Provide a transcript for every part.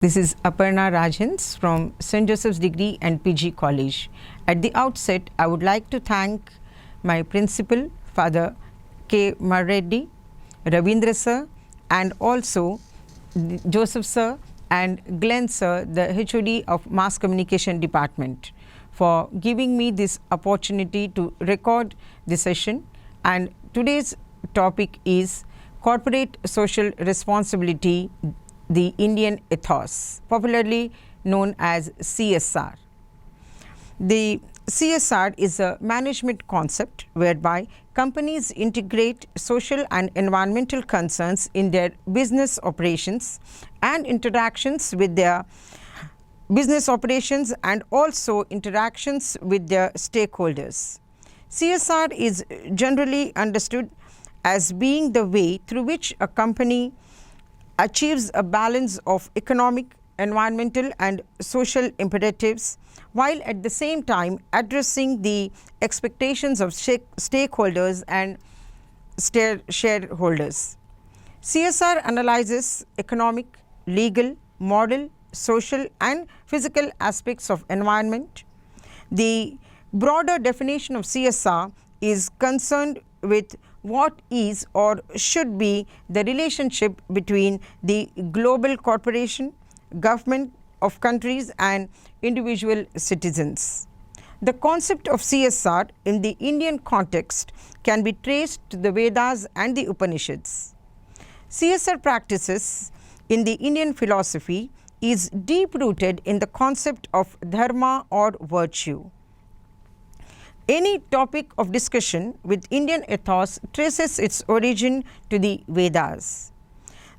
This is Aparna Rajhans from St. Joseph's Degree and PG College. At the outset, I would like to thank my principal, Father K. Marreddy, Ravindra sir, and also Joseph sir and Glenn sir, the HOD of Mass Communication Department, for giving me this opportunity to record the session. And today's topic is corporate social responsibility, the Indian ethos, popularly known as CSR. The CSR is a management concept whereby companies integrate social and environmental concerns in their business operations and interactions with their business operations and also interactions with their stakeholders. CSR is generally understood as being the way through which a company achieves a balance of economic, environmental and social imperatives, while at the same time addressing the expectations of stakeholders and shareholders. CSR analyzes economic, legal, moral, social and physical aspects of environment. The broader definition of CSR is concerned with what is or should be the relationship between the global corporation, government of countries and individual citizens. The concept of CSR in the Indian context can be traced to the Vedas and the Upanishads. CSR practices in the Indian philosophy is deep-rooted in the concept of dharma or virtue. Any topic of discussion with Indian ethos traces its origin to the Vedas.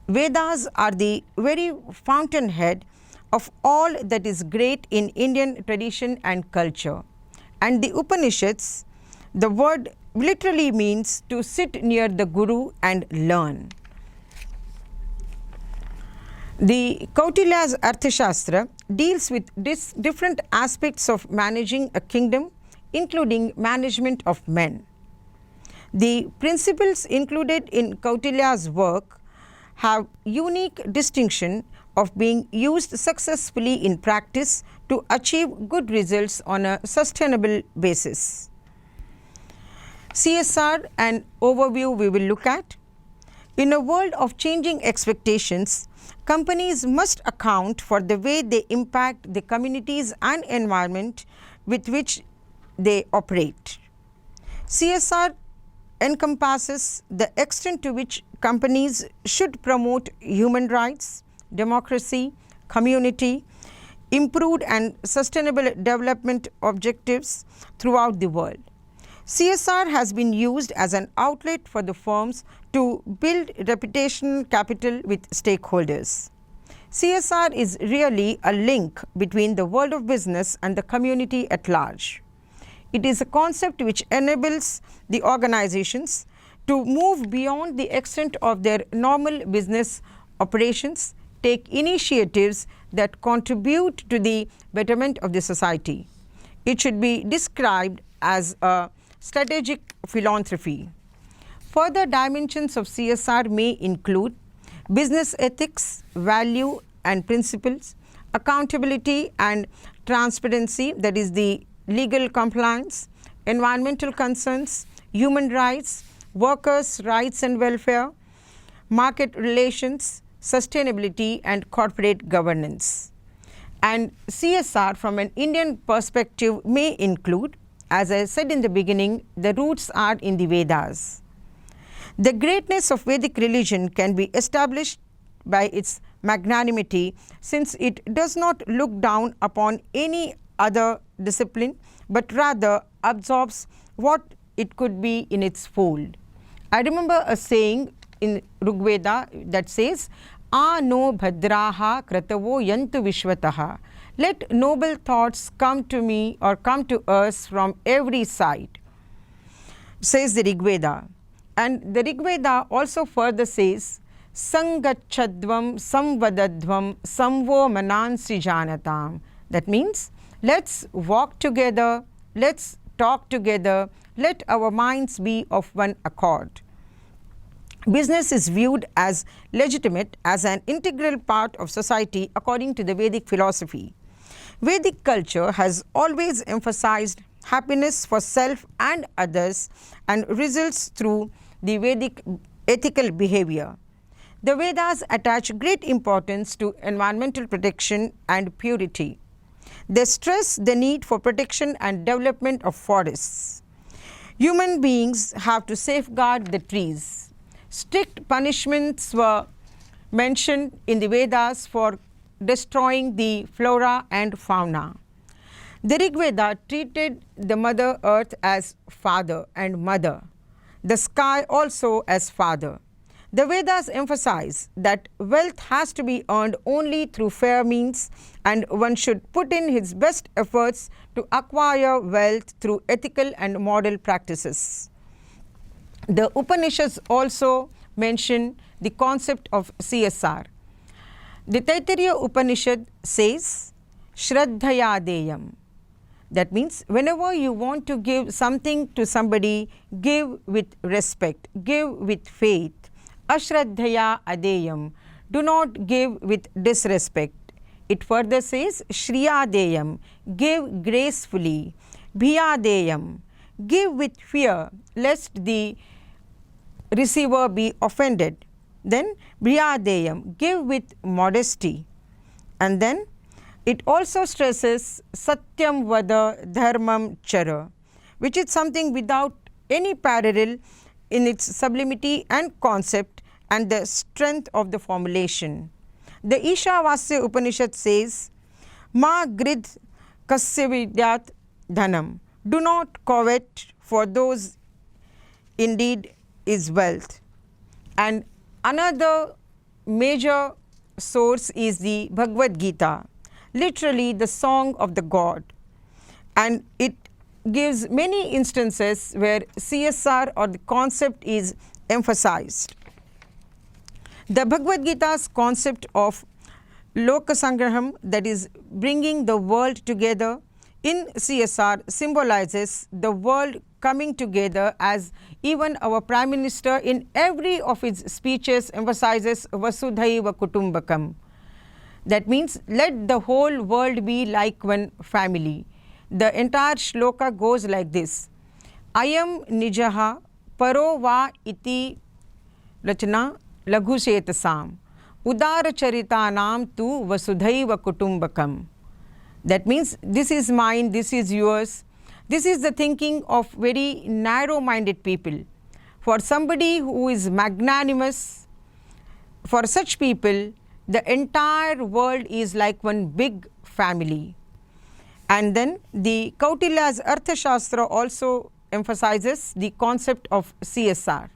Vedas are the very fountainhead of all that is great in Indian tradition and culture. And the Upanishads, the word literally means to sit near the Guru and learn. The Kautilya's Arthashastra deals with different aspects of managing a kingdom, including management of men. The principles included in Kautilya's work have unique distinction of being used successfully in practice to achieve good results on a sustainable basis. CSR, an overview we will look at. In a world of changing expectations, companies must account for the way they impact the communities and environment with which they operate. CSR encompasses the extent to which companies should promote human rights, democracy, community, improved and sustainable development objectives throughout the world. CSR has been used as an outlet for the firms to build reputational capital with stakeholders. CSR is really a link between the world of business and the community at large. It is a concept which enables the organizations to move beyond the extent of their normal business operations, take initiatives that contribute to the betterment of the society. It should be described as a strategic philanthropy. Further dimensions of CSR may include business ethics, value and principles, accountability and transparency, that is the legal compliance, environmental concerns, human rights, workers' rights and welfare, market relations, sustainability and corporate governance. And CSR from an Indian perspective may include, as I said in the beginning, the roots are in the Vedas. The greatness of Vedic religion can be established by its magnanimity, since it does not look down upon any other discipline, but rather absorbs what it could be in its fold. I remember a saying in Rigveda that says, "Ano bhadraha kratavo yantu vishwataha." Let noble thoughts come to me or come to us from every side, says the Rigveda. And the Rigveda also further says, "Sangachadvam samvadadvam samvo manansi janatam." That means, let's walk together, let's talk together, let our minds be of one accord. Business is viewed as legitimate, as an integral part of society according to the Vedic philosophy. Vedic culture has always emphasized happiness for self and others and results through the Vedic ethical behavior. The Vedas attach great importance to environmental protection and purity. They stress the need for protection and development of forests. Human beings have to safeguard the trees. Strict punishments were mentioned in the Vedas for destroying the flora and fauna. The Rig Veda treated the Mother Earth as father and mother, the sky also as father. The Vedas emphasize that wealth has to be earned only through fair means, and one should put in his best efforts to acquire wealth through ethical and moral practices. The Upanishads also mention the concept of CSR. The Taittiriya Upanishad says, Shraddhaya Deyam. That means whenever you want to give something to somebody, give with respect, give with faith. Ashraddhaya adeyam. Do not give with disrespect. It further says, Shriya deyam. Give gracefully. Bhiya deyam. Give with fear, lest the receiver be offended. Then Bhiya deyam. Give with modesty. And then it also stresses Satyam Vada Dharmam Chara, which is something without any parallel in its sublimity and concept and the strength of the formulation. The Ishavasya Upanishad says, Ma grid kasya vidyat dhanam. Do not covet, for those indeed is wealth. And another major source is the Bhagavad Gita, literally the song of the god, and it gives many instances where CSR or the concept is emphasized. The Bhagavad Gita's concept of Lokasangraham, that is bringing the world together in CSR, symbolizes the world coming together, as even our Prime Minister in every of his speeches emphasizes Vasudhaiva Kutumbakam. That means let the whole world be like one family. The entire shloka goes like this: Ayam nijaha paro va iti rachana laghusetasam udara charitanam tu vasudhaiva kutumbakam. That means this is mine, this is yours. This is the thinking of very narrow-minded people. For somebody who is magnanimous, for such people, the entire world is like one big family. And then the Kautilya's Arthashastra also emphasizes the concept of CSR.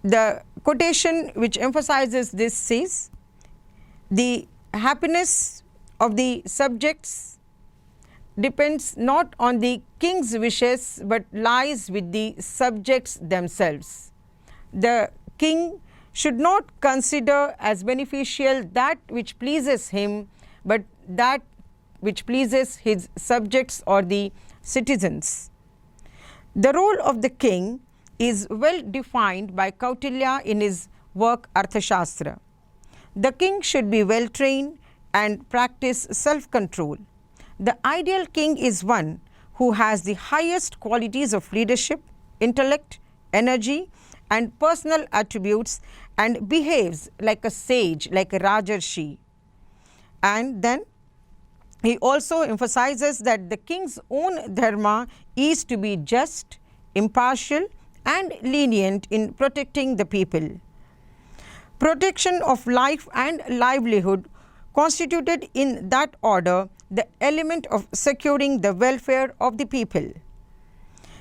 The quotation which emphasizes this says, the happiness of the subjects depends not on the king's wishes but lies with the subjects themselves. The king should not consider as beneficial that which pleases him, but that which pleases his subjects or the citizens. The role of the king is well defined by Kautilya in his work Arthashastra. The king should be well trained and practice self-control. The ideal king is one who has the highest qualities of leadership, intellect, energy, and personal attributes, and behaves like a sage, like a Rajarshi. And then he also emphasizes that the king's own dharma is to be just, impartial, and lenient in protecting the people. Protection of life and livelihood constituted in that order the element of securing the welfare of the people.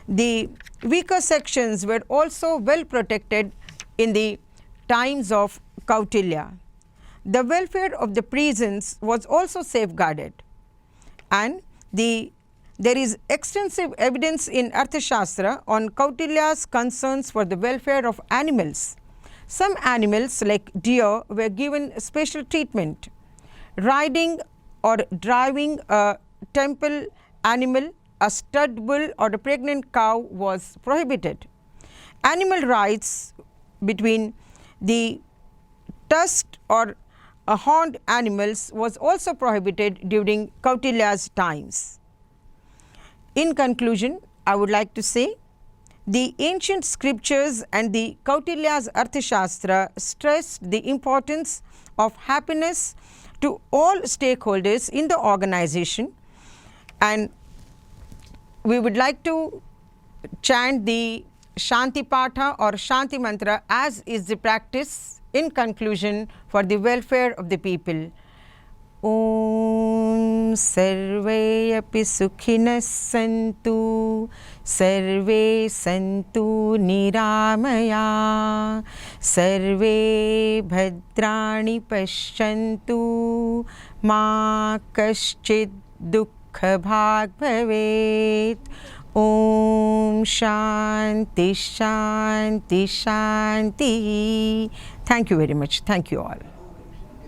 The weaker sections were also well protected in the times of Kautilya. The welfare of the peasants was also safeguarded, and there is extensive evidence in Arthashastra on Kautilya's concerns for the welfare of animals. Some animals like deer were given special treatment. Riding or driving a temple animal, a stud bull or a pregnant cow was prohibited. Animal rights between the tusked or horned animals was also prohibited during Kautilya's times. In conclusion, I would like to say the ancient scriptures and the Kautilya's Arthashastra stressed the importance of happiness to all stakeholders in the organization, and we would like to chant the Shanti Patha or Shanti Mantra as is the practice in conclusion for the welfare of the people. Om Sarve Api Sukhinas Santu Sarve Santu Niramaya Sarve Bhadrani Pashyantu Ma Kaschid Dukkha Bhag Bhavet. Om Shanti Shanti Shanti. Thank you very much. Thank you all.